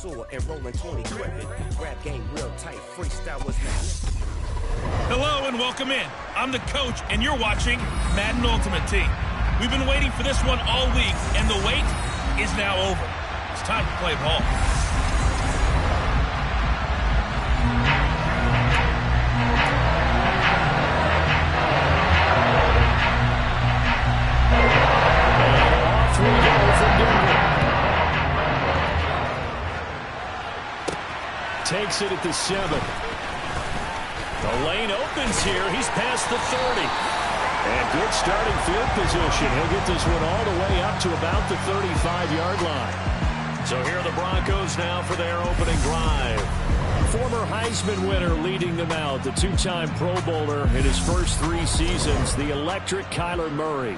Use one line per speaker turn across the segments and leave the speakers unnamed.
sewer and rolling 20 cricket. Rap game real tight, freestyle was not.
Hello and welcome in. I'm the coach and you're watching Madden Ultimate Team. We've been waiting for this one all week and the wait is now over. It's time to play ball.
Takes it at the 7. The lane opens here. He's past the 30. And good starting field position. He'll get this one all the way up to about the 35-yard line. So here are the Broncos now for their opening drive. Former Heisman winner leading them out. The two-time Pro Bowler in his first 3 seasons. The electric Kyler Murray.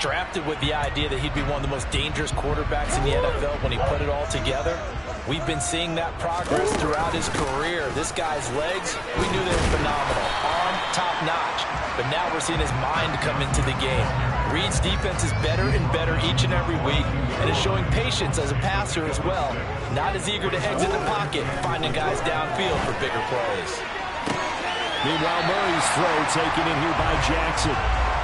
Drafted with the idea that he'd be one of the most dangerous quarterbacks in the NFL when he put it all together. We've been seeing that progress throughout his career. This guy's legs, we knew they were phenomenal. Arm, top-notch. But now we're seeing his mind come into the game. Reed's defense is better and better each and every week, and is showing patience as a passer as well. Not as eager to exit the pocket, finding guys downfield for bigger plays.
Meanwhile, Murray's throw taken in here by Jackson.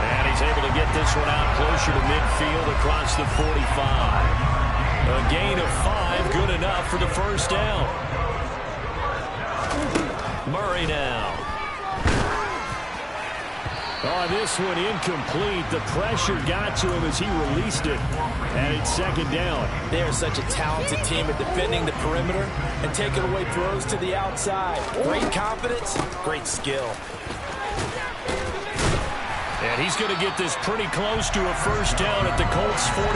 And he's able to get this one out closer to midfield across the 45. A gain of 5, good enough for the first down. Murray now. Oh, this one incomplete. The pressure got to him as he released it. And it's second down.
They are such a talented team at defending the perimeter and taking away throws to the outside. Great confidence, great skill.
And he's going to get this pretty close to a first down at the Colts 44.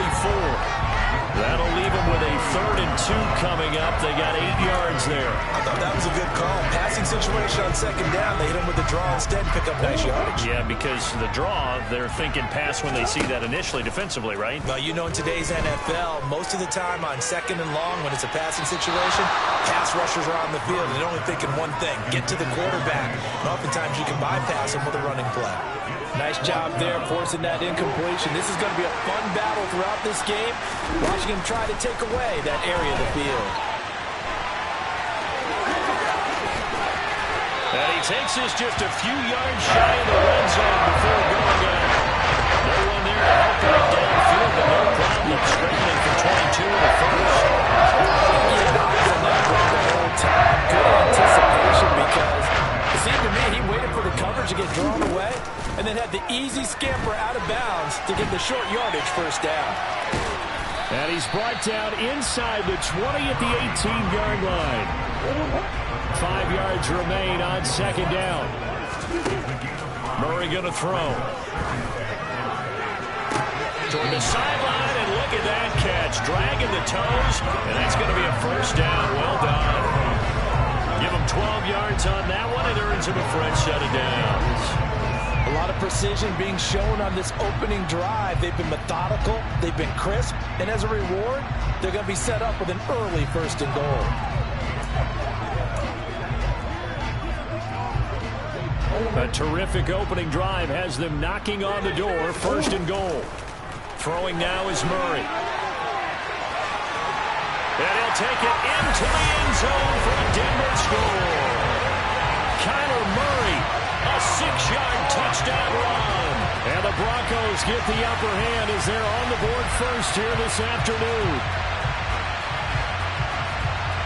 That'll leave him with a 3rd and 2 coming up. They got 8 yards there.
I thought that was a good call. Passing situation on second down. They hit him with the draw instead and pick up nice yardage.
Yeah, because the draw, they're thinking pass when they see that initially defensively, right?
Well, you know, in today's NFL, most of the time on second and long, when it's a passing situation, pass rushers are on the field, and they're only thinking one thing, get to the quarterback. And oftentimes you can bypass him with a running play. Nice job there, forcing that incompletion. This is going to be a fun battle throughout this game, watching him try to take away that area of the field.
And he takes this just a few yards shy of the red zone before going in. No one there to help him downfield, but no problem scrambling for 22 in the first.
The whole time. Good anticipation because it seemed to me he waited for the coverage to get drawn away and then had the easy scamper out of bounds to get the short yardage first down.
And he's brought down inside the 20 at the 18-yard line. 5 yards remain on second down. Murray going to throw. Toward the sideline, and look at that catch. Dragging the toes, and that's going to be a first down. Well done. Give him 12 yards on that one. It earns him a fresh set of downs.
A lot of precision being shown on this opening drive. They've been methodical, they've been crisp, and as a reward, they're going to be set up with an early 1st and goal.
A terrific opening drive has them knocking on the door. 1st and goal. Throwing now is Murray. And he'll take it into the end zone for a Denver score. Kyler Murray, a 6-yard touchdown run. And the Broncos get the upper hand as they're on the board first here this afternoon.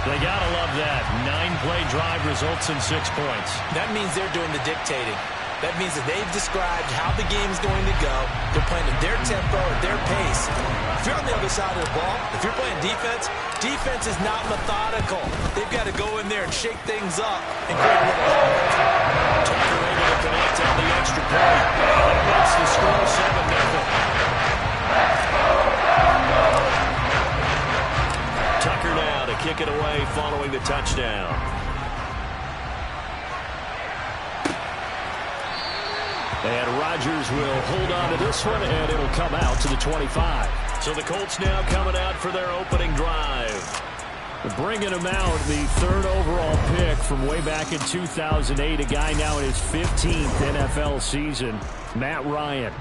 They gotta love that. 9-play drive results in 6 points.
That means they're doing the dictating. That means that they've described how the game's going to go. They're playing at their tempo, at their pace. If you're on the other side of the ball, if you're playing defense, defense is not methodical. They've got to go in there and shake things up and create a little offense.
Tucker able to connect on the extra point. That makes the score 7-0. Tucker now to kick it away following the touchdown. And Rodgers will hold on to this one, and it'll come out to the 25. So the Colts now coming out for their opening drive. Bringing him out, the 3rd overall pick from way back in 2008, a guy now in his 15th NFL season, Matt Ryan.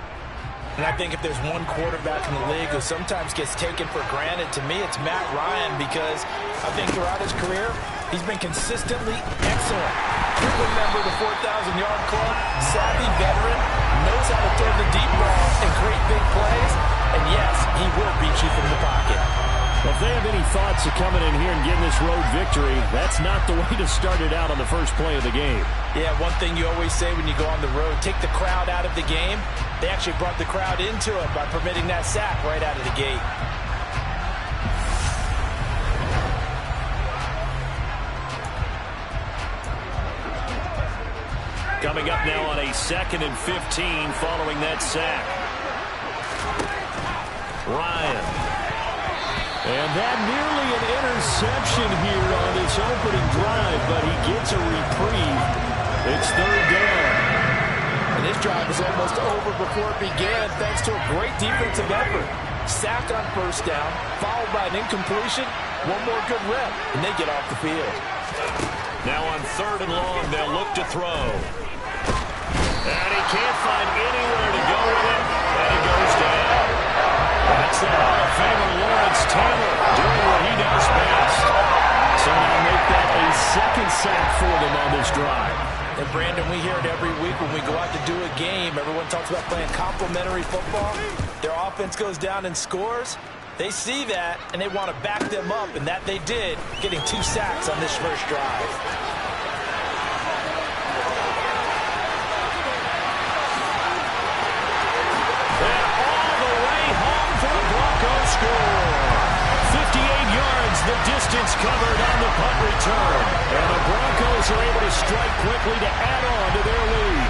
And I think if there's one quarterback in the league who sometimes gets taken for granted, to me it's Matt Ryan, because I think throughout his career, he's been consistently excellent. Frequent member of the 4,000-yard club, savvy veteran, knows how to throw the deep ball and create big plays. And yes, he will beat you from the pocket.
Well, if they have any thoughts of coming in here and getting this road victory, that's not the way to start it out on the first play of the game.
Yeah, one thing you always say when you go on the road, take the crowd out of the game. They actually brought the crowd into it by permitting that sack right out of the gate.
Coming up now on a 2nd and 15 following that sack. Ryan. And that nearly an interception here on this opening drive, but he gets a reprieve. It's 3rd down.
And this drive was almost over before it began, thanks to a great defensive effort. Sack on 1st down, followed by an incompletion, one more good rep, and they get off the field.
Now on 3rd and long, they'll look to throw. And he can't find anywhere to go with it, and it goes down. That's the Hall of Famer Lawrence Taylor doing what he does best. So now make that a 2nd sack for them on this drive.
And Brandon, we hear it every week when we go out to do a game. Everyone talks about playing complementary football. Their offense goes down and scores. They see that, and they want to back them up, and that they did, getting 2 sacks on this first drive.
Score. 58 yards, the distance covered on the punt return. And the Broncos are able to strike quickly to add on to their lead.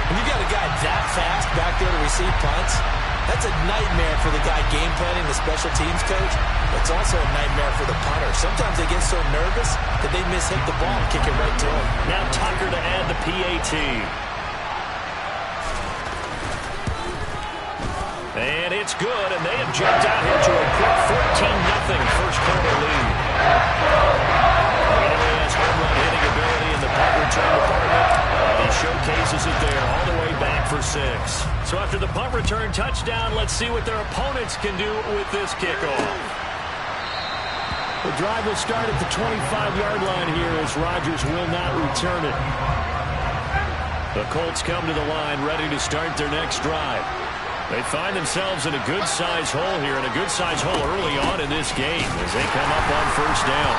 When you got a guy that fast back there to receive punts, that's a nightmare for the guy game planning, the special teams coach. It's also a nightmare for the punter. Sometimes they get so nervous that they mishit the ball and kick it right to him.
Now Tucker to add the PAT. And it's good, and they have jumped out here to a quick 14-0 first quarter lead. We know he has home run hitting ability in the punt return department, and he showcases it there all the way back for 6. So after the punt return touchdown, let's see what their opponents can do with this kickoff. The drive will start at the 25-yard line here as Rodgers will not return it. The Colts come to the line ready to start their next drive. They find themselves in a good-sized hole here, and a good-sized hole early on in this game as they come up on 1st down.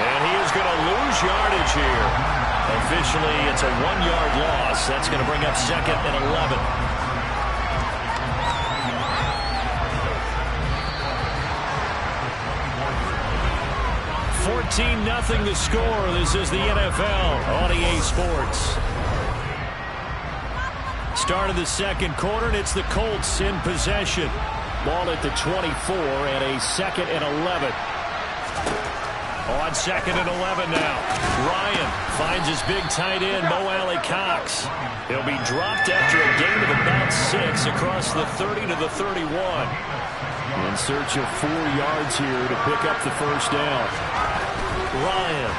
And he is going to lose yardage here. Officially, it's a 1-yard loss. That's going to bring up 2nd and 11. $14-0 the score. This is the NFL on EA Sports. Start of the 2nd quarter, and it's the Colts in possession. Ball at the 24 and a 2nd and 11. On 2nd and 11 now. Ryan finds his big tight end, Mo Alley Cox. He'll be dropped after a gain of about 6 across the 30 to the 31. In search of 4 yards here to pick up the 1st down. Ryan.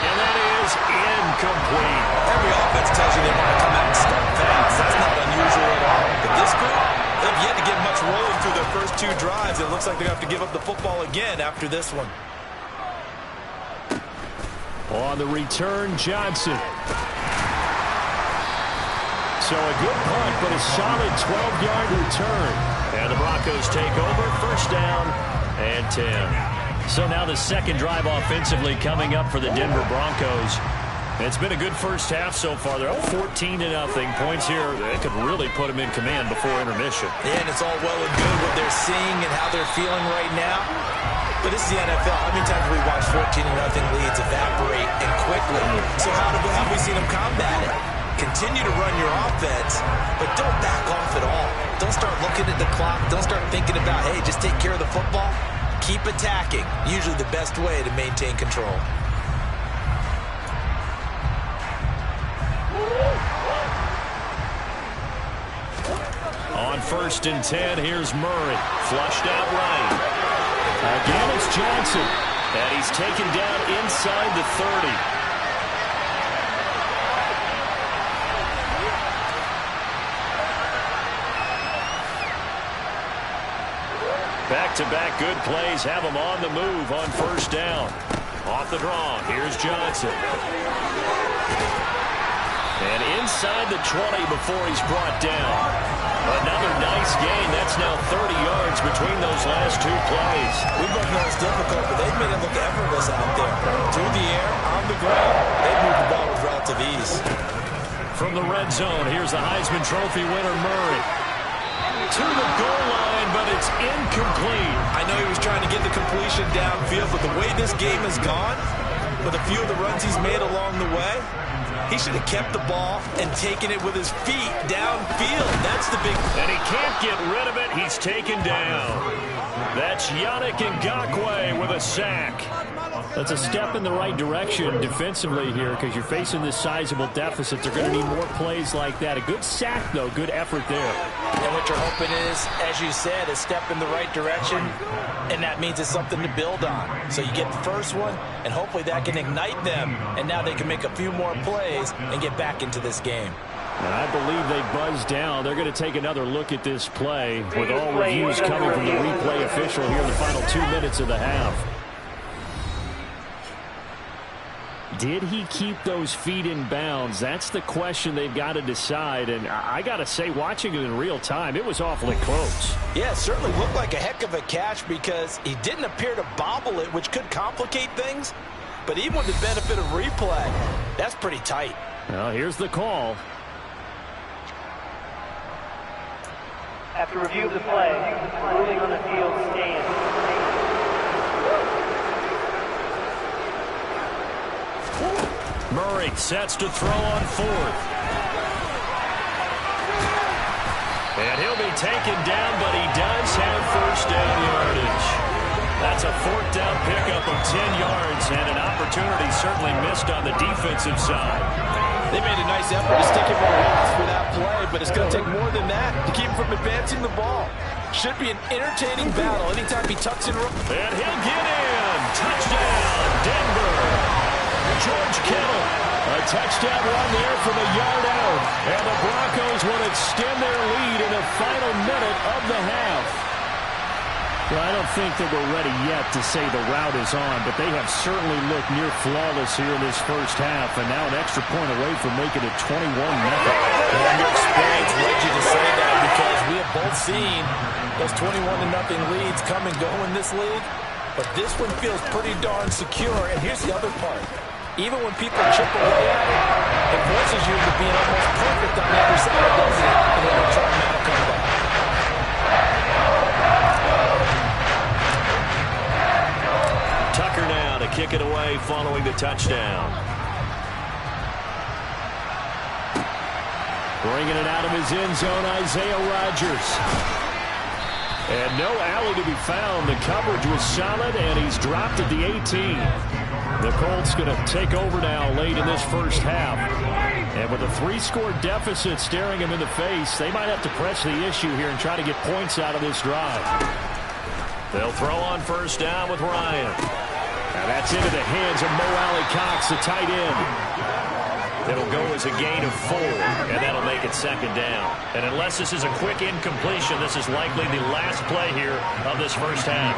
And that is incomplete.
Every offense tells you they want to come out and start fast. That's not unusual at all. But this group, they've yet to get much rolling through their first 2 drives. It looks like they're going to have to give up the football again after this one.
On the return, Johnson. So a good punt, but a solid 12-yard return. And the Broncos take over, 1st down and 10. So now the 2nd drive offensively coming up for the Denver Broncos. It's been a good first half so far. They're up 14-0. Points here, they could really put them in command before intermission.
Yeah, and it's all well and good what they're seeing and how they're feeling right now. But this is the NFL. How many times have we watched 14-0 leads evaporate and quickly? So how have we seen them combat it? Continue to run your offense, but don't back off at all. Don't start looking at the clock. Don't start thinking about, hey, just take care of the football. Keep attacking. Usually the best way to maintain control.
On 1st and 10, here's Murray. Flushed out right. Again, it's Johnson. And he's taken down inside the 30. Back-to-back good plays have him on the move on first down. Off the draw, here's Johnson. And inside the 20 before he's brought down. Another nice gain. That's now 30 yards between those last two plays.
We both know it's difficult, but they've made it look effortless out there. Through the air, on the ground, they've moved the ball with relative ease.
From the red zone, here's the Heisman Trophy winner, Murray. To the goal line, but it's incomplete.
I know he was trying to get the completion downfield, but the way this game has gone, with a few of the runs he's made along the way, he should have kept the ball and taken it with his feet downfield. That's the big...
And he can't get rid of it. He's taken down. That's Yannick Ngakoue with a sack. That's a step in the right direction defensively here because you're facing this sizable deficit. They're going to need more plays like that. A good sack, though. Good effort there.
And what you're hoping is, as you said, a step in the right direction, and that means it's something to build on. So you get the first one, and hopefully that can ignite them, and now they can make a few more plays and get back into this game.
And I believe they buzzed down. They're going to take another look at this play with all reviews coming from the replay official here in the final 2 minutes of the half. Did he keep those feet in bounds? That's the question they've got to decide. And I got to say, watching it in real time, it was awfully close.
Yeah, it certainly looked like a heck of a catch because he didn't appear to bobble it, which could complicate things. But even with the benefit of replay, that's pretty tight.
Well, here's the call.
After review of the play, ruling on the field stands.
Murray sets to throw on fourth. And he'll be taken down, but he does have first down yardage. That's a fourth down pickup of 10 yards and an opportunity certainly missed on the defensive side.
They made a nice effort to stick him on loss for that play, but it's going to take more than that to keep him from advancing the ball. Should be an entertaining battle anytime he tucks in.
And he'll get in. Touchdown, Denver. George Kittle. A touchdown run there from a yard out. And the Broncos will extend their lead in the final minute of the half. Well, I don't think that we're ready yet to say the route is on, but they have certainly looked near flawless here in this first half, and now an extra point away from making it 21-0.
And your experience led you to say that because we have both seen those 21-0 leads come and go in this league, but this one feels pretty darn secure. And here's the other part. Even when people chip away at it, it forces you to be almost perfect on the other side, doesn't it? And then try to make a comeback.
Tucker now to kick it away following the touchdown. Bringing it out of his end zone, Isaiah Rodgers. And no alley to be found. The coverage was solid, and he's dropped at the 18. The Colts going to take over now late in this first half. And with a 3-score deficit staring him in the face, they might have to press the issue here and try to get points out of this drive. They'll throw on first down with Ryan. Now that's into the hands of Mo Alley-Cox, the tight end. It'll go as a gain of 4, and that'll make it second down. And unless this is a quick incompletion, this is likely the last play here of this first half.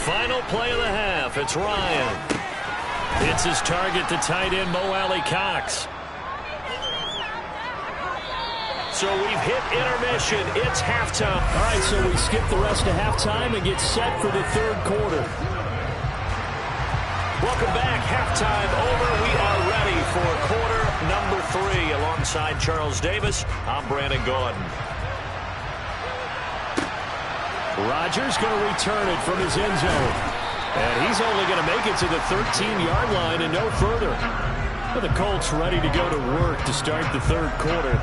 Final play of the half. It's Ryan. Hits his target, the tight end, Mo Alley-Cox. So we've hit intermission. It's halftime. All right, so we skip the rest of halftime and get set for the third quarter. Welcome back. Halftime over. We are ready for quarter number 3. Alongside Charles Davis, I'm Brandon Gaudin. Rodgers going to return it from his end zone. And he's only going to make it to the 13-yard line and no further. Well, the Colts ready to go to work to start the third quarter.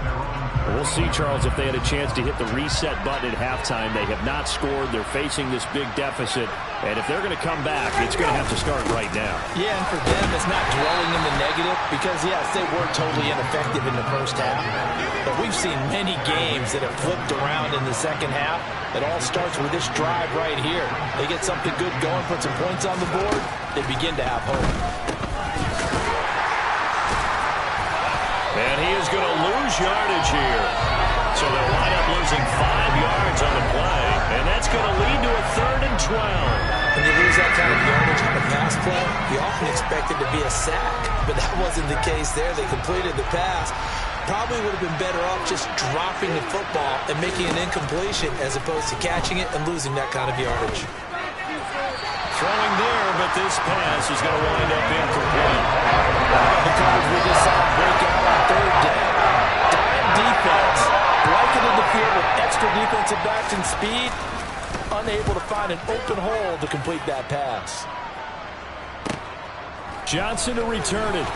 We'll see, Charles, if they had a chance to hit the reset button at halftime. They have not scored. They're facing this big deficit. And if they're going to come back, it's going to have to start right now.
Yeah, and for them, it's not dwelling in the negative because, yes, they were totally ineffective in the first half. But we've seen many games that have flipped around in the second half. It all starts with this drive right here. They get something good going, put some points on the board, they begin to have hope.
And he is going to lose yardage here. So they'll wind up losing 5 yards on the play, and that's going to lead to a 3rd and 12.
When you lose that kind of yardage on a pass play, you often expect it to be a sack, but that wasn't the case there. They completed the pass. Probably would have been better off just dropping the football and making an incompletion as opposed to catching it and losing that kind of yardage.
Throwing there, but this pass is going to wind up incomplete.
The coverage we just saw break out on 3rd down. Dime defense, blanketed the field with extra defensive backs and speed, unable to find an open hole to complete that pass.
Johnson to return it.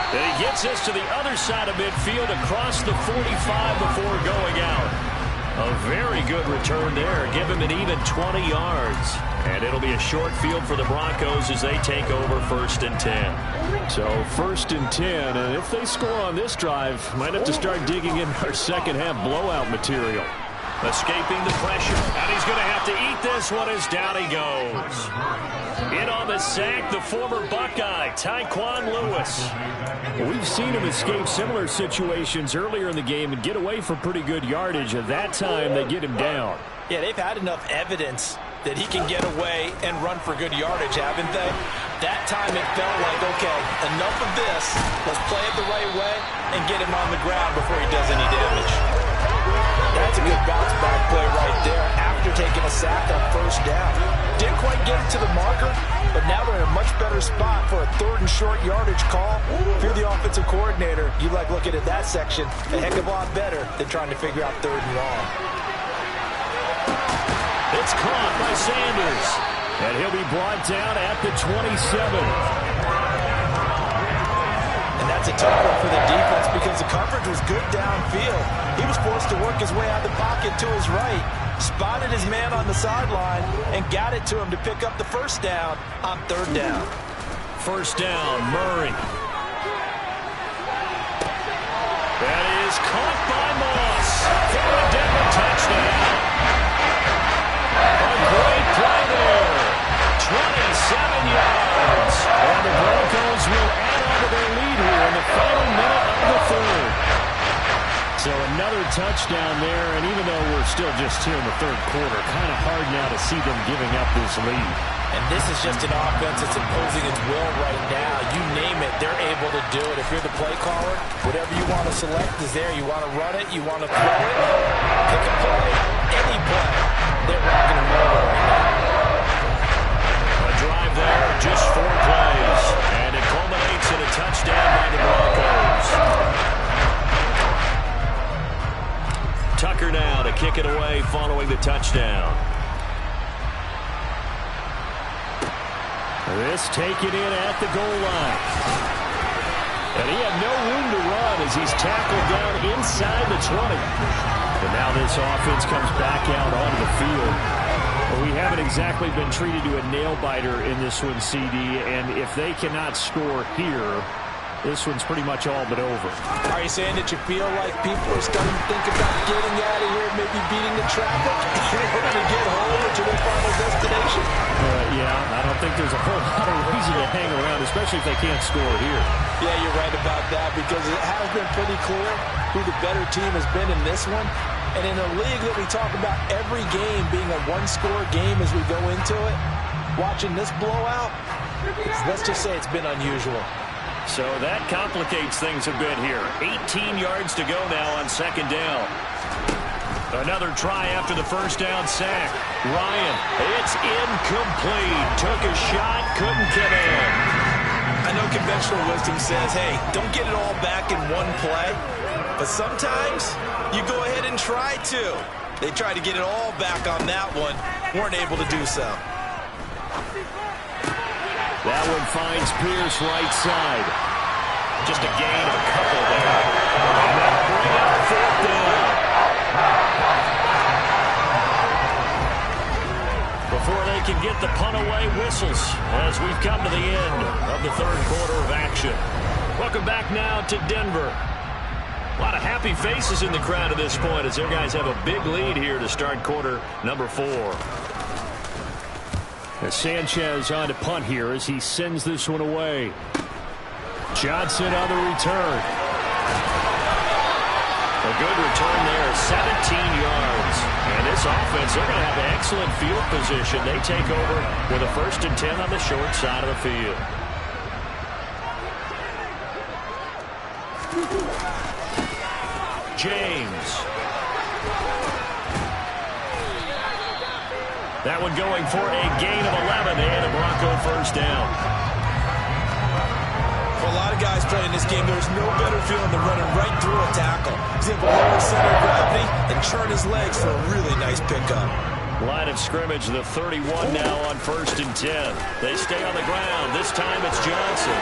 And he gets us to the other side of midfield across the 45 before going out. A very good return there. Give him an even 20 yards. And it'll be a short field for the Broncos as they take over 1st and 10. So 1st and 10, and if they score on this drive, might have to start digging in our second half blowout material. Escaping the pressure, and he's going to have to eat this one as down he goes. In on the sack, the former Buckeye, Tyquan Lewis. We've seen him escape similar situations earlier in the game and get away from pretty good yardage. At that time, they get him down.
Yeah, they've had enough evidence that he can get away and run for good yardage, haven't they? That time it felt like, okay, enough of this. Let's play it the right way and get him on the ground before he does any damage. That's a good bounce back play right there after taking a sack on 1st down. Didn't quite get it to the marker, but now they're in a much better spot for a 3rd and short yardage call. If you're the offensive coordinator, you like looking at that section a heck of a lot better than trying to figure out 3rd and long.
It's caught by Sanders, and he'll be brought down at the 27.
And that's a tough one for the defense because the coverage was good downfield. He was forced to work his way out of the pocket to his right, spotted his man on the sideline, and got it to him to pick up the 1st down on 3rd down.
1st down, Murray. That is caught by Moss for a Denver touchdown. A great play there. 27 yards. And the Broncos will add on to their lead here in the final minute of the 3rd. So another touchdown there, and even though we're still just here in the 3rd quarter, kind of hard now to see them giving up this lead.
And this is just an offense that's imposing its will right now. You name it, they're able to do it. If you're the play caller, whatever you want to select is there. You want to run it, you want to throw it, pick a play, any play. They're rocking and rolling right now.
A drive there, just 4 plays, and it culminates in a touchdown by the Broncos. Tucker now to kick it away following the touchdown. This taken in at the goal line. And he had no room to run as he's tackled down inside the 20. And now this offense comes back out onto the field. Well, we haven't exactly been treated to a nail-biter in this one, CD. And if they cannot score here, this one's pretty much all but over.
Are you saying that you feel like people are starting to think about getting out of here, maybe beating the traffic in order to get home to their final destination?
Yeah, I don't think there's a whole lot of reason to hang around, especially if they can't score here.
Yeah, you're right about that because it has been pretty clear who the better team has been in this one. And in a league that we talk about every game being a one-score game as we go into it, watching this blowout, let's just say it's been unusual.
So that complicates things a bit here. 18 yards to go now on 2nd down. Another try after the 1st down sack. Ryan, it's incomplete. Took a shot, couldn't get in.
I know conventional wisdom says, hey, don't get it all back in one play. But sometimes you go ahead and try to. They tried to get it all back on that one. Weren't able to do so.
That one finds Pierce right side. Just a gain of a couple there. And that'll bring up 4th down. Before they can get the punt away, whistles as we've come to the end of the 3rd quarter of action. Welcome back now to Denver. A lot of happy faces in the crowd at this point as their guys have a big lead here to start quarter number 4. As Sanchez on to punt here as he sends this one away. Johnson on the return. A good return there, 17 yards. And this offense, they're going to have excellent field position. They take over with a 1st and 10 on the short side of the field. James. That one going for a gain of 11 and a Bronco 1st down.
For a lot of guys playing this game, there's no better feeling than running right through a tackle. He's able to lower center of gravity and churn his legs for a really nice pickup.
Line of scrimmage, the 31 now on 1st and 10. They stay on the ground. This time it's Johnson.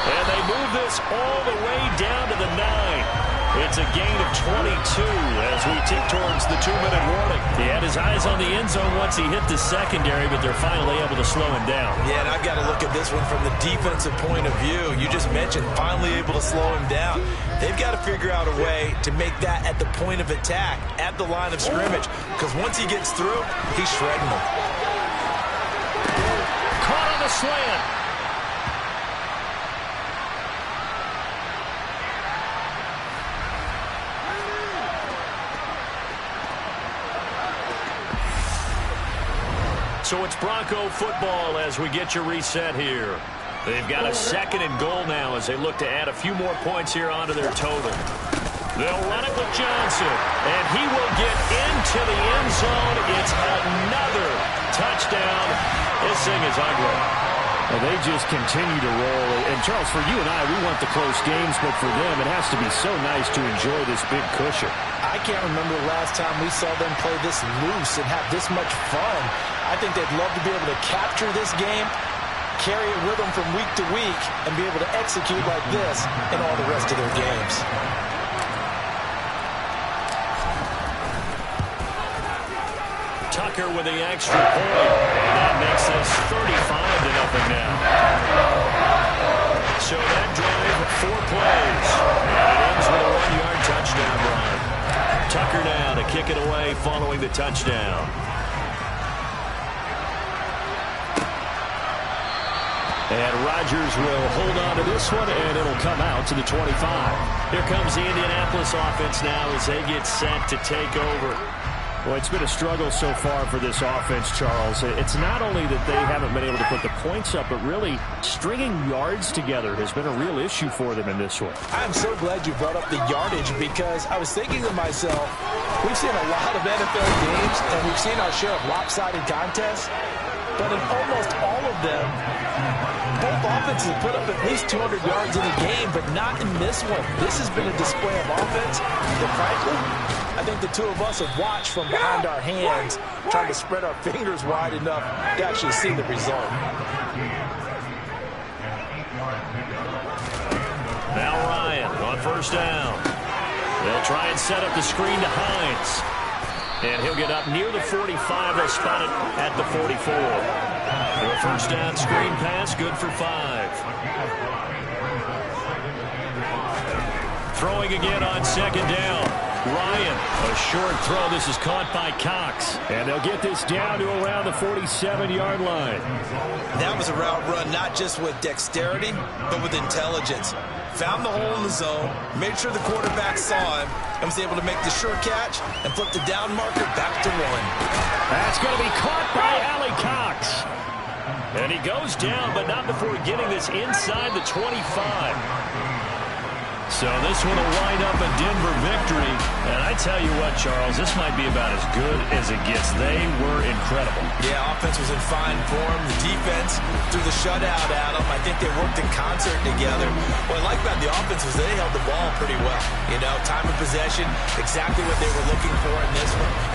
And they move this all the way down to the 9. It's a gain of 22 as we tick towards the 2-minute warning. He had his eyes on the end zone once he hit the secondary, but they're finally able to slow him down.
Yeah, and I've got to look at this one from the defensive point of view. You just mentioned finally able to slow him down. They've got to figure out a way to make that at the point of attack, at the line of scrimmage, because once he gets through, he's shredding them.
Caught on the slant. So it's Bronco football as we get you reset here. They've got a 2nd and goal now as they look to add a few more points here onto their total. They'll run it with Johnson, and he will get into the end zone. It's another touchdown. This thing is ugly.
Well, they just continue to roll. And, Charles, for you and I, we want the close games, but for them, it has to be so nice to enjoy this big cushion.
I can't remember the last time we saw them play this loose and have this much fun. I think they'd love to be able to capture this game, carry it with them from week to week, and be able to execute like this in all the rest of their games.
Tucker with the extra point. And that makes this 35-0 now. So that drive, 4 plays. And it ends with a 1-yard touchdown run. Tucker now to kick it away following the touchdown. And Rodgers will hold on to this one, and it'll come out to the 25. Here comes the Indianapolis offense now as they get set to take over.
Well, it's been a struggle so far for this offense, Charles. It's not only that they haven't been able to put the points up, but really stringing yards together has been a real issue for them in this one.
I'm so glad you brought up the yardage because I was thinking to myself, we've seen a lot of NFL games, and we've seen our share of lopsided contests, but in almost all of them, both offenses put up at least 200 yards in a game, but not in this one. This has been a display of offense that, frankly, I think the two of us have watched from behind our hands, trying to spread our fingers wide enough to actually see the result.
Now Ryan on 1st down. They'll try and set up the screen to Hines. And he'll get up near the 45. They'll spot it at the 44. The 1st down screen pass, good for 5. Throwing again on 2nd down. Ryan, a short throw. This is caught by Cox.
And they'll get this down to around the 47-yard line.
That was a route run not just with dexterity, but with intelligence. Found the hole in the zone, made sure the quarterback saw him, and was able to make the sure catch and flip the down marker back to 1.
That's going to be caught by Ali Cox. And he goes down, but not before getting this inside the 25. So this one will wind up a Denver victory. And I tell you what, Charles, this might be about as good as it gets. They were incredible.
Yeah, offense was in fine form. The defense threw the shutout at them. I think they worked in concert together. What I like about the offense was they held the ball pretty well. You know, time of possession, exactly what they were looking for in this one.